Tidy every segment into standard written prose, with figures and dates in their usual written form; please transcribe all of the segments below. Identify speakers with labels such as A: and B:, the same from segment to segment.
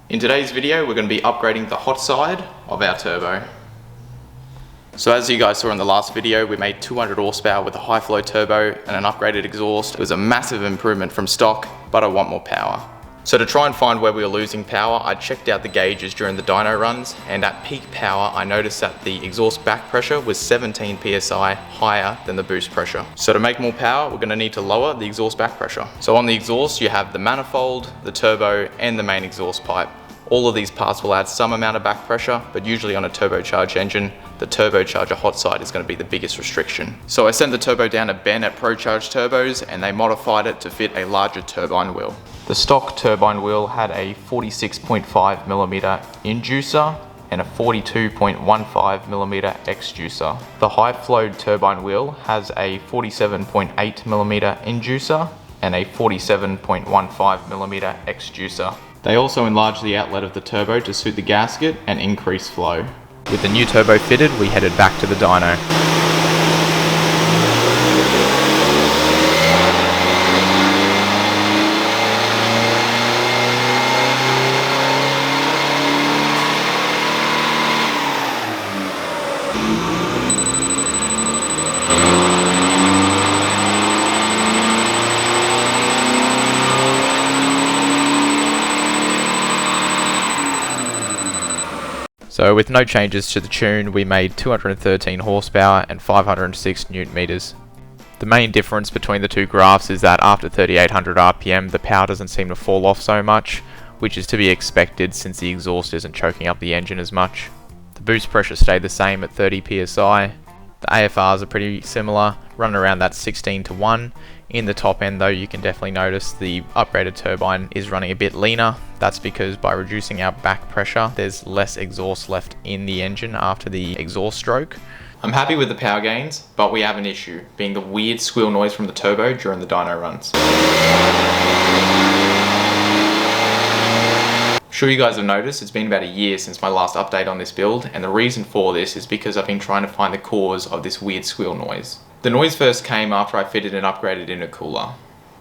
A: In today's video, we're going to be upgrading the hot side of our turbo. So as you guys saw in the last video, we made 200 horsepower with a high flow turbo and an upgraded exhaust. It was a massive improvement from stock, but I want more power. So to try and find where we were losing power, I checked out the gauges during the dyno runs, and at peak power, I noticed that the exhaust back pressure was 17 psi higher than the boost pressure. So to make more power, we're going to need to lower the exhaust back pressure. So on the exhaust, you have the manifold, the turbo, and the main exhaust pipe. All of these parts will add some amount of back pressure, but usually on a turbocharged engine, the turbocharger hot side is going to be the biggest restriction. So I sent the turbo down to Ben at ProCharge Turbos, and they modified it to fit a larger turbine wheel. The stock turbine wheel had a 46.5mm inducer and a 42.15mm exducer. The high flow turbine wheel has a 47.8mm inducer and a 47.15mm exducer. They also enlarged the outlet of the turbo to suit the gasket and increase flow. With the new turbo fitted, we headed back to the dyno. So with no changes to the tune, we made 213 horsepower and 506 newton meters. The main difference between the two graphs is that after 3800 RPM, the power doesn't seem to fall off so much, which is to be expected since the exhaust isn't choking up the engine as much. The boost pressure stayed the same at 30 psi. The AFRs are pretty similar, running around that 16:1. In the top end though, you can definitely notice the upgraded turbine is running a bit leaner. That's because by reducing our back pressure, there's less exhaust left in the engine after the exhaust stroke. I'm happy with the power gains, but we have an issue, being the weird squeal noise from the turbo during the dyno runs. I'm sure you guys have noticed it's been about a year since my last update on this build, and the reason for this is because I've been trying to find the cause of this weird squeal noise. The noise first came after I fitted an upgraded intercooler.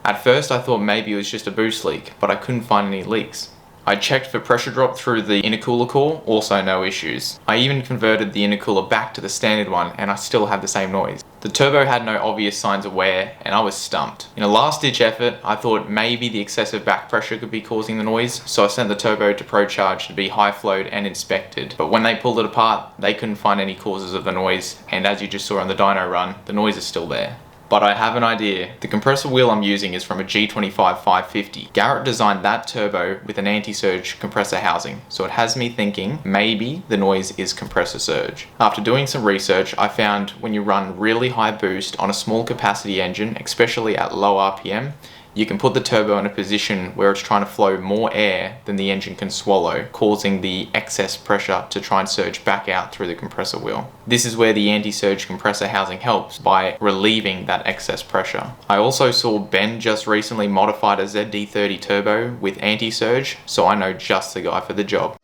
A: At first I thought maybe it was just a boost leak, but I couldn't find any leaks. I checked for pressure drop through the intercooler core, also no issues. I even converted the intercooler back to the standard one and I still had the same noise. The turbo had no obvious signs of wear and I was stumped. In a last ditch effort, I thought maybe the excessive back pressure could be causing the noise, so I sent the turbo to ProCharge to be high flowed and inspected. But when they pulled it apart, they couldn't find any causes of the noise, and as you just saw on the dyno run, the noise is still there. But I have an idea. The compressor wheel I'm using is from a G25 550. Garrett designed that turbo with an anti-surge compressor housing, so it has me thinking maybe the noise is compressor surge. After doing some research, I found when you run really high boost on a small capacity engine, especially at low RPM, you can put the turbo in a position where it's trying to flow more air than the engine can swallow, causing the excess pressure to try and surge back out through the compressor wheel. This is where the anti-surge compressor housing helps by relieving that excess pressure. I also saw Ben just recently modified a D40 turbo with anti-surge, so I know just the guy for the job.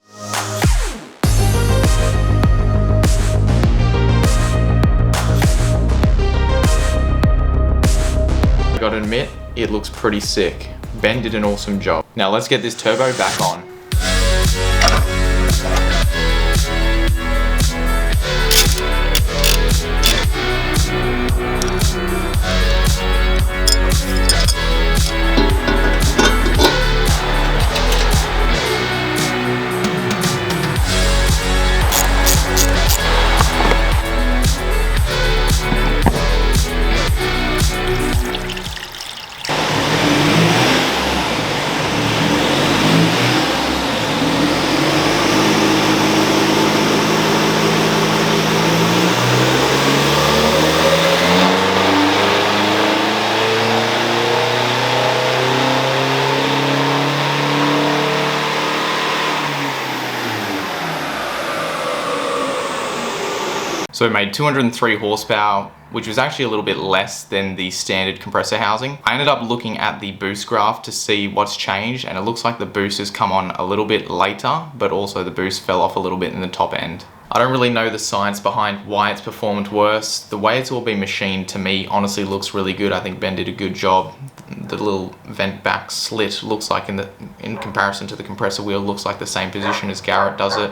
A: I gotta admit, it looks pretty sick. Ben did an awesome job. Now let's get this turbo back on. So it made 203 horsepower, which was actually a little bit less than the standard compressor housing. I ended up looking at the boost graph to see what's changed, and it looks like the boost has come on a little bit later, but also the boost fell off a little bit in the top end. I don't really know the science behind why it's performed worse. The way it's all been machined to me honestly looks really good. I think Ben did a good job. The little vent back slit looks like in comparison to the compressor wheel, looks like the same position as Garrett does it.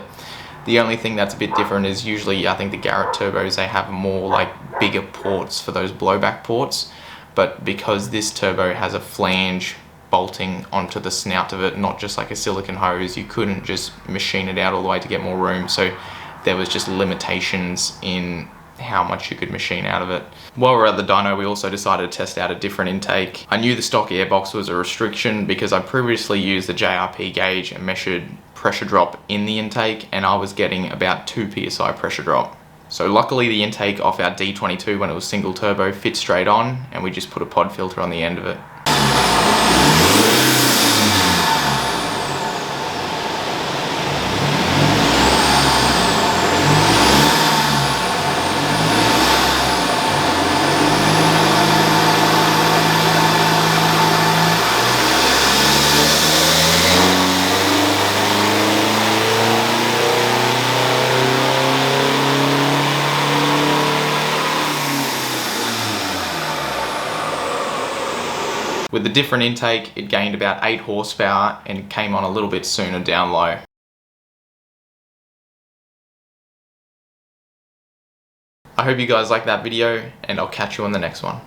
A: The only thing that's a bit different is usually I think the Garrett turbos, they have more like bigger ports for those blowback ports, but because this turbo has a flange bolting onto the snout of it, not just like a silicone hose, you couldn't just machine it out all the way to get more room. So there was just limitations in how much you could machine out of it. While we were at the dyno, we also decided to test out a different intake. I knew the stock airbox was a restriction because I previously used the JRP gauge and measured pressure drop in the intake, and I was getting about 2 psi pressure drop. So luckily the intake off our D22 when it was single turbo fit straight on, and we just put a pod filter on the end of it. With the different intake, it gained about 8 horsepower and came on a little bit sooner down low. I hope you guys liked that video, and I'll catch you on the next one.